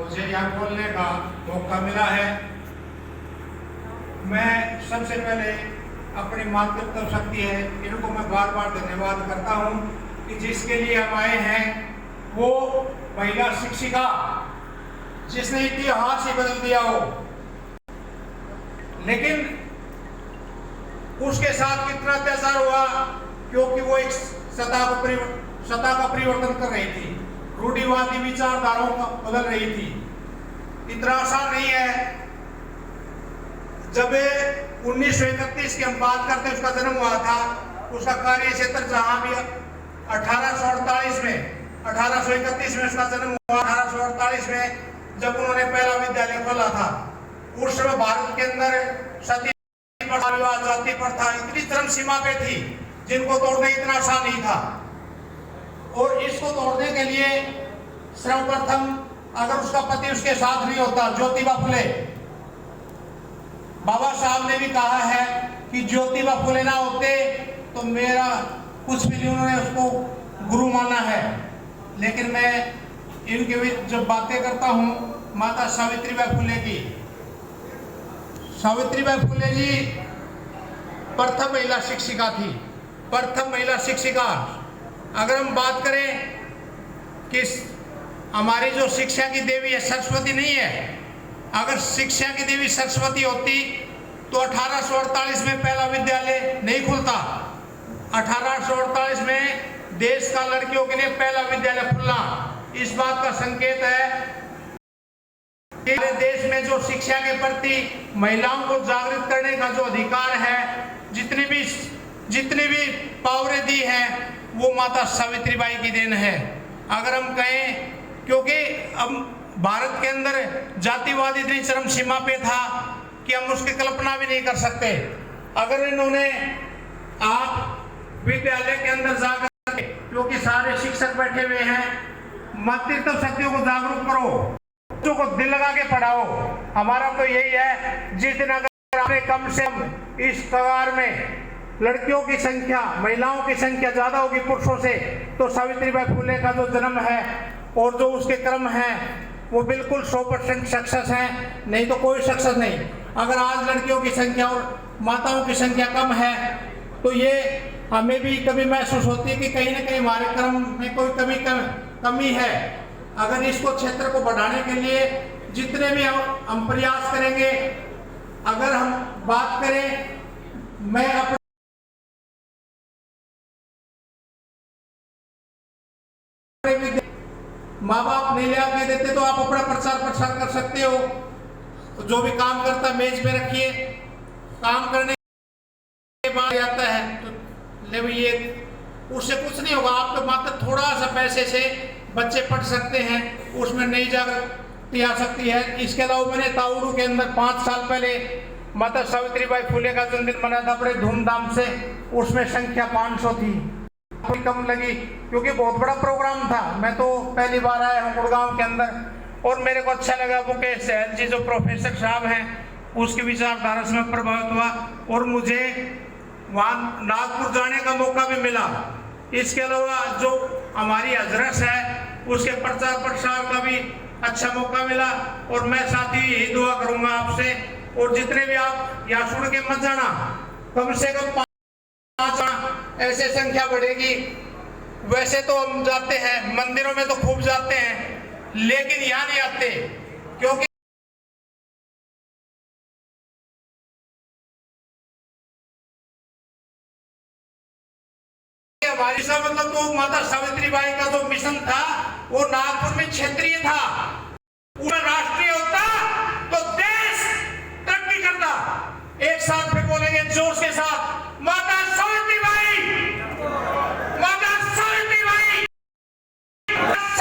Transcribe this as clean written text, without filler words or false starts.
मुझे यहाँ बोलने का मौका मिला है। मैं सबसे पहले अपनी मातृत्व शक्ति है इनको मैं बार बार धन्यवाद करता हूँ कि जिसके लिए हम आए हैं वो महिला शिक्षिका जिसने इतिहास ही बदल दिया हो। लेकिन उसके साथ कितना अत्याचार हुआ, क्योंकि वो एक सत्ता का परिवर्तन कर रही थी, रूढ़िवादी विचारधाराओं को बदल रही थी। इतना आसान नहीं है। जब 1931 की हम बात करते हैं, उसका जन्म हुआ था, उसका कार्य क्षेत्र जहां भी 1838 में 1831 में उसका जन्म हुआ। 1848 में जब उन्होंने पहला विद्यालय खोला था, उस समय भारत के अंदर सती विवाह, जाति प्रथा इतनी चरम सीमा पे थी जिनको तोड़ना इतना आसान नहीं था। और इसको तोड़ने के लिए सर्वप्रथम अगर उसका पति उसके साथ नहीं होता, ज्योतिबा फुले, बाबा साहब ने भी कहा है कि ज्योतिबा फुले ना होते तो मेरा कुछ भी नहीं, उन्होंने उसको गुरु माना है। लेकिन मैं इनके भी जब बातें करता हूँ माता सावित्रीबाई फुले की, सावित्रीबाई फुले जी प्रथम महिला शिक्षिका थी, प्रथम महिला शिक्षिका। अगर हम बात करें कि हमारी जो शिक्षा की देवी है सरस्वती नहीं है, अगर शिक्षा की देवी सरस्वती होती तो 1848 में पहला विद्यालय नहीं खुलता। 1848 में देश का लड़कियों के लिए पहला विद्यालय खुलना इस बात का संकेत है कि देश में जो शिक्षा के प्रति महिलाओं को जागृत करने का जो अधिकार है, जितनी भी पावरें दी हैं वो माता सावित्रीबाई की देन है। अगर हम कहें, क्योंकि अब भारत के अंदर जातिवाद इतनी चरम सीमा पे था कि हम उसकी कल्पना भी नहीं कर सकते। अगर इन्होंने आप विद्यालय के अंदर जाकर, क्योंकि सारे शिक्षक बैठे हुए हैं, मातृत्व शक्तियों को जागरूक करो, बच्चों को दिल लगा के पढ़ाओ। हमारा तो यही है, जिस दिन अगर आपने कम से कम इस कगार में लड़कियों की संख्या, महिलाओं की संख्या ज्यादा होगी पुरुषों से, तो सावित्रीबाई फुले का जो जन्म है और जो उसके कर्म हैं वो बिल्कुल 100% सक्सेस हैं, नहीं तो कोई सक्सेस नहीं। अगर आज लड़कियों की संख्या और माताओं की संख्या कम है तो ये हमें भी कभी महसूस होती है कि कहीं ना कहीं हमारे कर्म में कोई कमी है। अगर इसको क्षेत्र को बढ़ाने के लिए जितने भी हम प्रयास करेंगे, अगर हम बात करें, मैं अपने माँ बाप नहीं ले आके देते तो आप अपना प्रचार प्रसार कर सकते हो। तो जो भी काम करता है मेज पे रखिए, काम करने के बाद आता है तो ले ये, उससे कुछ नहीं होगा। आप तो मात्र थोड़ा सा पैसे से बच्चे पढ़ सकते हैं, उसमें नई जागृति आ सकती है। इसके अलावा मैंने ताउरू के अंदर 5 साल पहले माता सावित्रीबाई फुले का जन्मदिन मनाया था बड़े धूमधाम से। उसमें संख्या 500 थी, कम लगी क्योंकि बहुत बड़ा प्रोग्राम था। मैं तो पहली बार आया हूँ गुड़गांव के अंदर और मेरे को अच्छा लगा। मुकेश सहल जी जो प्रोफेसर साहब हैं उसकी विचारधारा से मैं प्रभावित हुआ और मुझे वहाँ नागपुर जाने का मौका भी मिला। इसके अलावा जो हमारी हजरत है उसके प्रचार प्रसार का भी अच्छा मौका मिला। और मैं साथ ही यही दुआ करूंगा आपसे, और जितने भी आप यहाँ सुन के मत जाना, कम से कम 5 ऐसे संख्या बढ़ेगी। वैसे तो हम जाते हैं मंदिरों में तो खूब जाते हैं, लेकिन यहाँ नहीं आते क्योंकि हमारी सा मतलब तो माता सावित्रीबाई का जो मिशन था वो नागपुर में क्षेत्रीय था, पूरा राष्ट्रीय होता तो देश तरक्की करता। एक साथ में बोलेंगे जोर से।